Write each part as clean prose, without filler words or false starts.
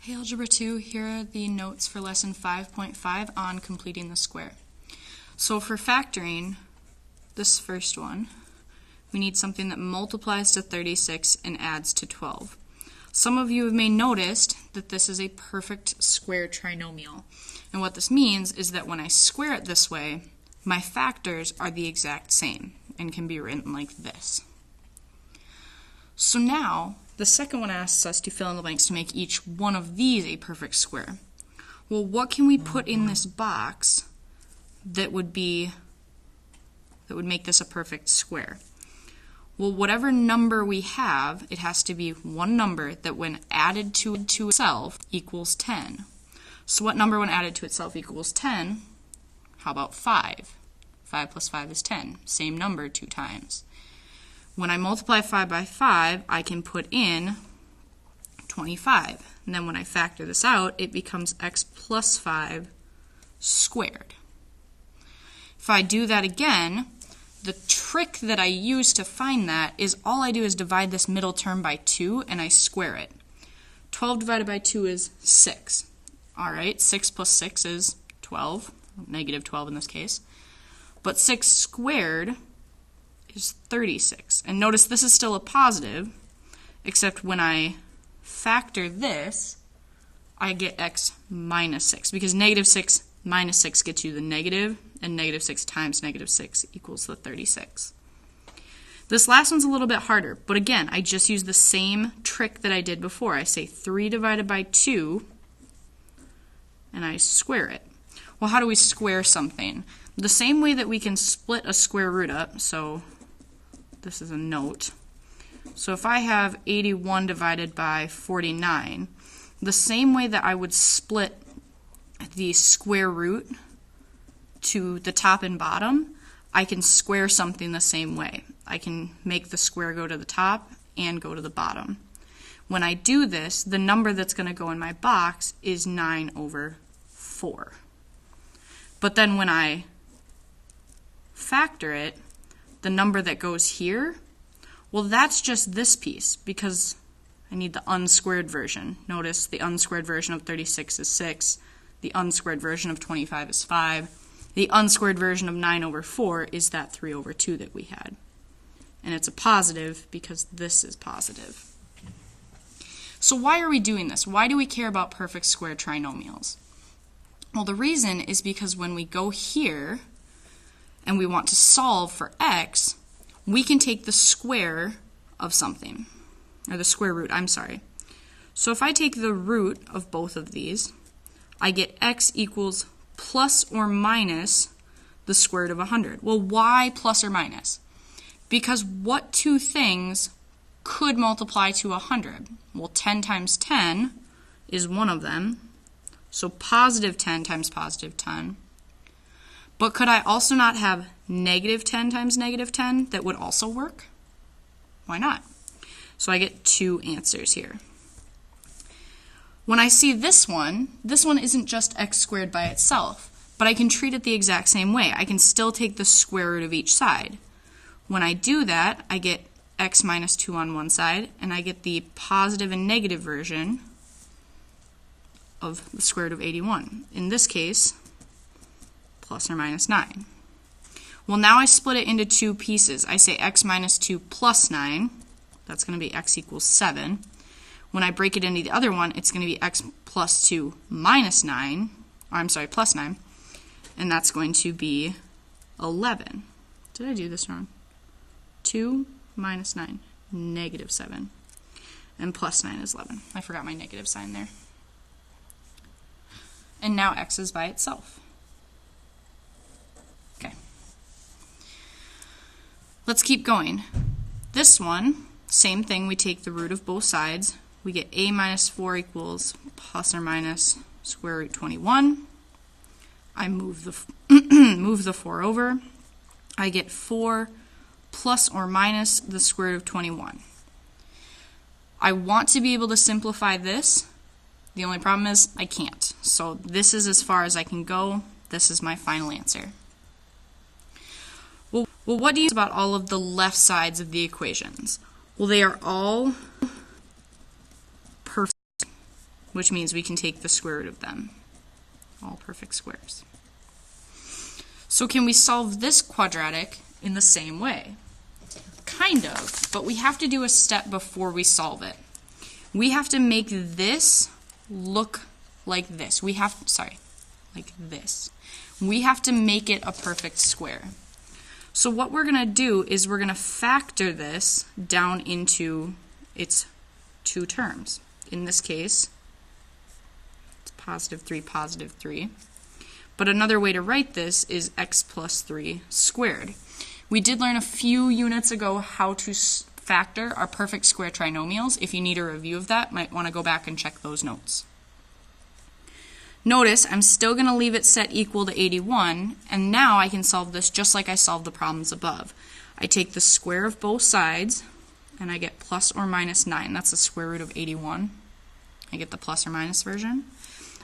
Hey Algebra 2, here are the notes for lesson 5.5 on completing the square. So for factoring this first one, we need something that multiplies to 36 and adds to 12. Some of you may noticed that this is a perfect square trinomial. And what this means is that when I square it this way, my factors are the exact same and can be written like this. So now, the second one asks us to fill in the blanks to make each one of these a perfect square. Well, what can we put in this box that would make this a perfect square? Well, whatever number we have, it has to be one number that when added to itself equals 10. So what number when added to itself equals 10? How about 5? 5 plus 5 is 10. Same number 2 times. When I multiply 5 by 5, I can put in 25. And then when I factor this out, it becomes x plus 5 squared. If I do that again, the trick that I use to find that is all I do is divide this middle term by 2 and I square it. 12 divided by 2 is 6. Alright, 6 plus 6 is 12, negative 12 in this case. But 6 squared is 36. And notice this is still a positive, except when I factor this, I get x minus 6, because negative 6 minus 6 gets you the negative, and negative 6 times negative 6 equals the 36. This last one's a little bit harder, but again, I just use the same trick that I did before. I say 3 divided by 2, and I square it. Well, how do we square something? The same way that we can split a square root up, so this is a note. So if I have 81 divided by 49, the same way that I would split the square root to the top and bottom, I can square something the same way. I can make the square go to the top and go to the bottom. When I do this, the number that's going to go in my box is 9 over 4. But then when I factor it, the number that goes here, well, that's just this piece because I need the unsquared version. Notice the unsquared version of 36 is 6. The unsquared version of 25 is 5. The unsquared version of 9 over 4 is that 3 over 2 that we had. And it's a positive because this is positive. So why are we doing this? Why do we care about perfect square trinomials? Well, the reason is because when we go here and we want to solve for x, we can take the square of something, or the square root, I'm sorry. So if I take the root of both of these, I get x equals plus or minus the square root of 100. Well, why plus or minus? Because what two things could multiply to 100? Well, 10 times 10 is one of them, so positive 10 times positive 10. But could I also not have negative 10 times negative 10 that would also work? Why not? So I get 2 answers here. When I see this one isn't just x squared by itself, but I can treat it the exact same way. I can still take the square root of each side. When I do that, I get x minus 2 on one side, and I get the positive and negative version of the square root of 81. In this case, plus or minus 9. Well, now I split it into 2 pieces. I say x minus 2 plus 9. That's going to be x equals 7. When I break it into the other one, it's going to be x plus 2 minus 9. Or I'm sorry, plus 9. And that's going to be 11. Did I do this wrong? 2 minus 9, negative 7. And plus 9 is 11. I forgot my negative sign there. And now x is by itself. Let's keep going. This one, same thing, we take the root of both sides. We get a minus 4 equals plus or minus square root 21. I move the 4 over. I get 4 plus or minus the square root of 21. I want to be able to simplify this. The only problem is I can't. So this is as far as I can go. This is my final answer. Well, what do you think about all of the left sides of the equations? Well, they are all perfect. which means we can take the square root of them. All perfect squares. So can we solve this quadratic in the same way? Kind of, but we have to do a step before we solve it. We have to make this look like this. Like this. We have to make it a perfect square. So what we're going to do is we're going to factor this down into its two terms. In this case, it's positive 3. But another way to write this is x plus 3 squared. We did learn a few units ago how to factor our perfect square trinomials. If you need a review of that, might want to go back and check those notes. Notice I'm still going to leave it set equal to 81, and now I can solve this just like I solved the problems above. I take the square of both sides, and I get plus or minus 9. That's the square root of 81. I get the plus or minus version.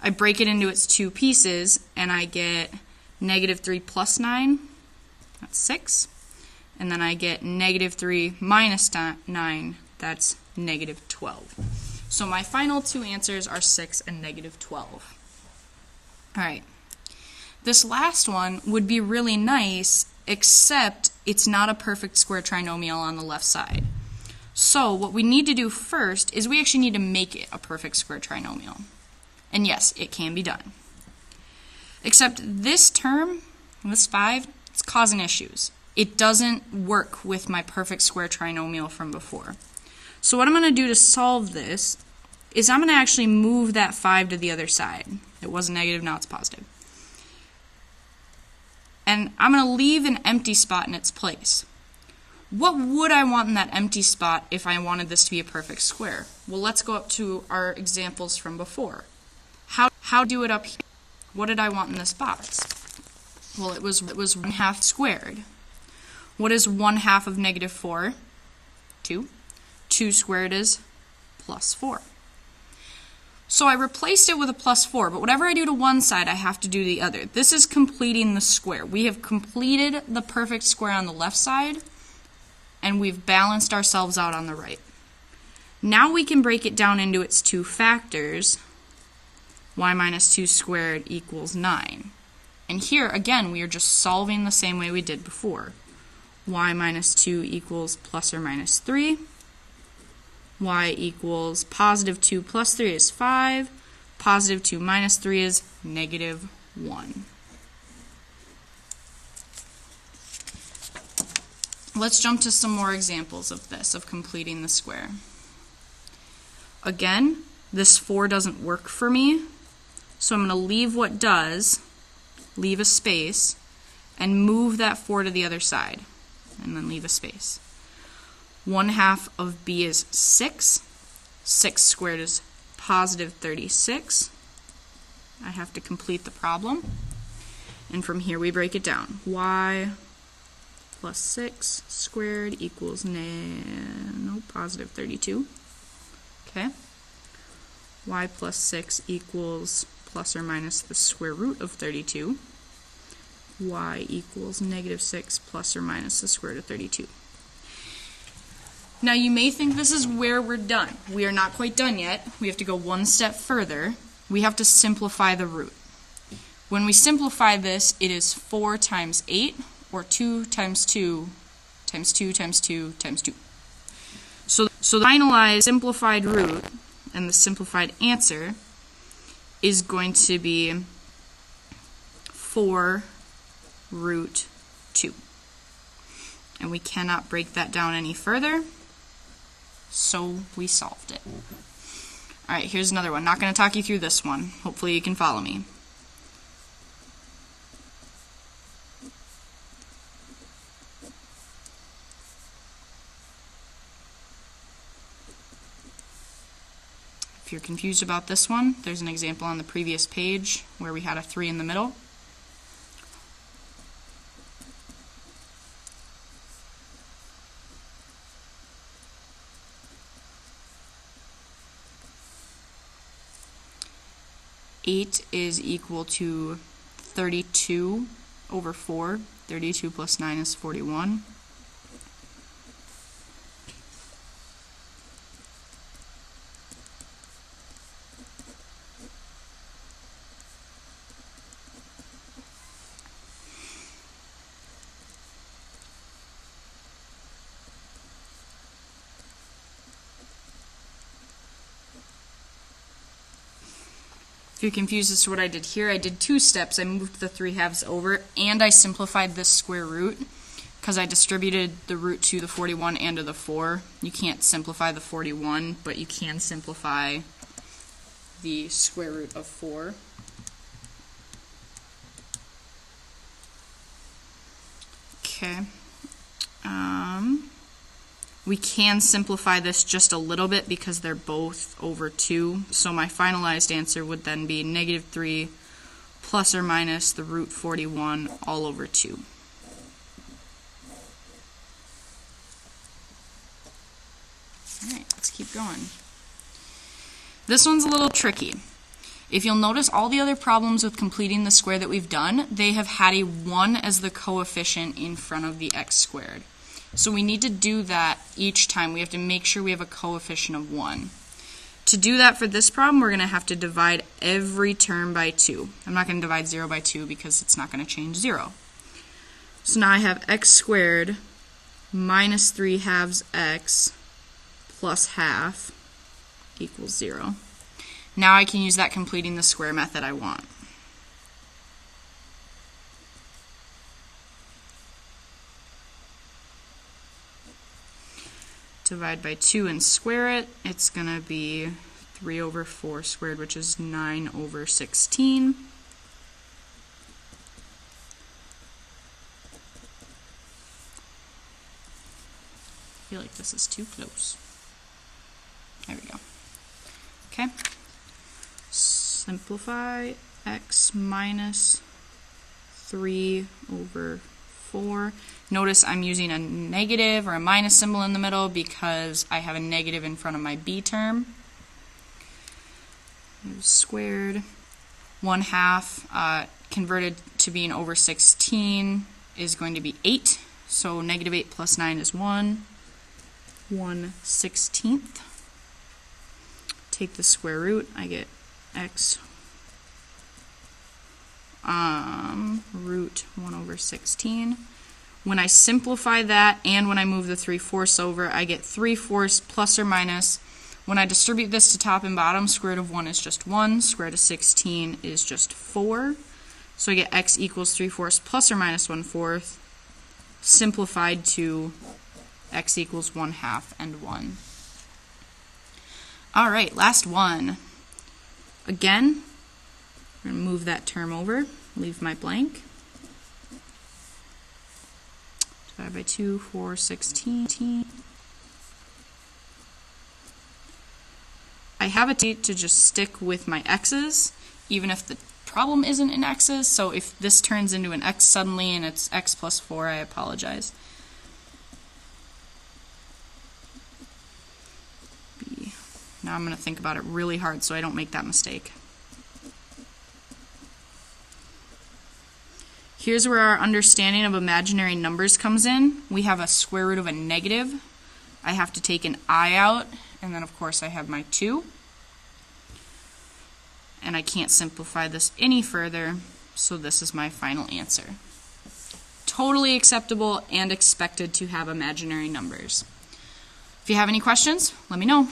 I break it into its two pieces, and I get negative 3 plus 9. That's 6. And then I get negative 3 minus 9. That's negative 12. So my final two answers are 6 and negative 12. All right. This last one would be really nice, except it's not a perfect square trinomial on the left side. So what we need to do first is we actually need to make it a perfect square trinomial. And yes, it can be done. Except this term, this 5, it's causing issues. It doesn't work with my perfect square trinomial from before. So what I'm going to do to solve this is I'm going to actually move that 5 to the other side. It was negative, now it's positive. And I'm going to leave an empty spot in its place. What would I want in that empty spot if I wanted this to be a perfect square? Well, let's go up to our examples from before. How do it up here? What did I want in this box? Well, it was 1/2 squared. What is 1/2 of negative 4? 2. 2 squared is plus 4. So I replaced it with a plus 4, but whatever I do to one side, I have to do the other. This is completing the square. We have completed the perfect square on the left side, and we've balanced ourselves out on the right. Now we can break it down into its two factors. Y minus 2 squared equals 9. And here, again, we are just solving the same way we did before. Y minus 2 equals plus or minus 3. Y equals positive 2 plus 3 is 5. Positive 2 minus 3 is negative 1. Let's jump to some more examples of this, of completing the square. Again, this 4 doesn't work for me, so I'm going to leave what does, leave a space, and move that 4 to the other side, and then leave a space. 1/2 of b is 6. 6 squared is positive 36. I have to complete the problem. And from here we break it down. Y plus 6 squared equals positive 32. Okay. Y plus 6 equals plus or minus the square root of 32. Y equals negative 6 plus or minus the square root of 32. Now you may think this is where we're done. We are not quite done yet. We have to go one step further. We have to simplify the root. When we simplify this, it is 4 times 8, or 2 times 2 times 2 times 2 times 2. So the finalized simplified root and the simplified answer is going to be 4 root 2. And we cannot break that down any further. So we solved it. Alright, here's another one. Not going to talk you through this one. Hopefully you can follow me. If you're confused about this one, there's an example on the previous page where we had a 3 in the middle. Eight is equal to 32 over 4. 32 plus 9 is 41. If you're confused as to what I did here, I did 2 steps. I moved the 3/2 over, and I simplified this square root because I distributed the root to the 41 and to the 4. You can't simplify the 41, but you can simplify the square root of 4. Okay. We can simplify this just a little bit because they're both over 2. So my finalized answer would then be -3 plus or minus the root 41 all over 2. Alright, let's keep going. This one's a little tricky. If you'll notice, all the other problems with completing the square that we've done, they have had a 1 as the coefficient in front of the x squared. So we need to do that each time. We have to make sure we have a coefficient of 1. To do that for this problem, we're going to have to divide every term by 2. I'm not going to divide 0 by 2 because it's not going to change 0. So now I have x squared minus 3/2 x plus half equals 0. Now I can use that completing the square method I want. Divide by 2 and square it. It's going to be 3 over 4 squared, which is 9 over 16. I feel like this is too close. There we go. Okay. Simplify x minus 3 over 4. Notice I'm using a negative or a minus symbol in the middle because I have a negative in front of my b term. Squared. 1/2 converted to being over 16 is going to be 8. So -8 plus 9 is 1. 1/16. Take the square root. I get x root 1 over 16. When I simplify that and when I move the 3/4 over, I get 3/4 plus or minus. When I distribute this to top and bottom, square root of 1 is just 1, square root of 16 is just 4. So I get x equals 3/4 plus or minus 1/4, simplified to x equals 1/2 and 1. Alright, last one. Again, I'm going to move that term over, leave my blank. Divide by 2, 4, 16. I have a tendency to just stick with my x's, even if the problem isn't in x's. So if this turns into an x suddenly and it's x plus 4, I apologize. B. Now I'm going to think about it really hard so I don't make that mistake. Here's where our understanding of imaginary numbers comes in. We have a square root of a negative. I have to take an I out, and then of course I have my 2. And I can't simplify this any further, so this is my final answer. Totally acceptable and expected to have imaginary numbers. If you have any questions, let me know.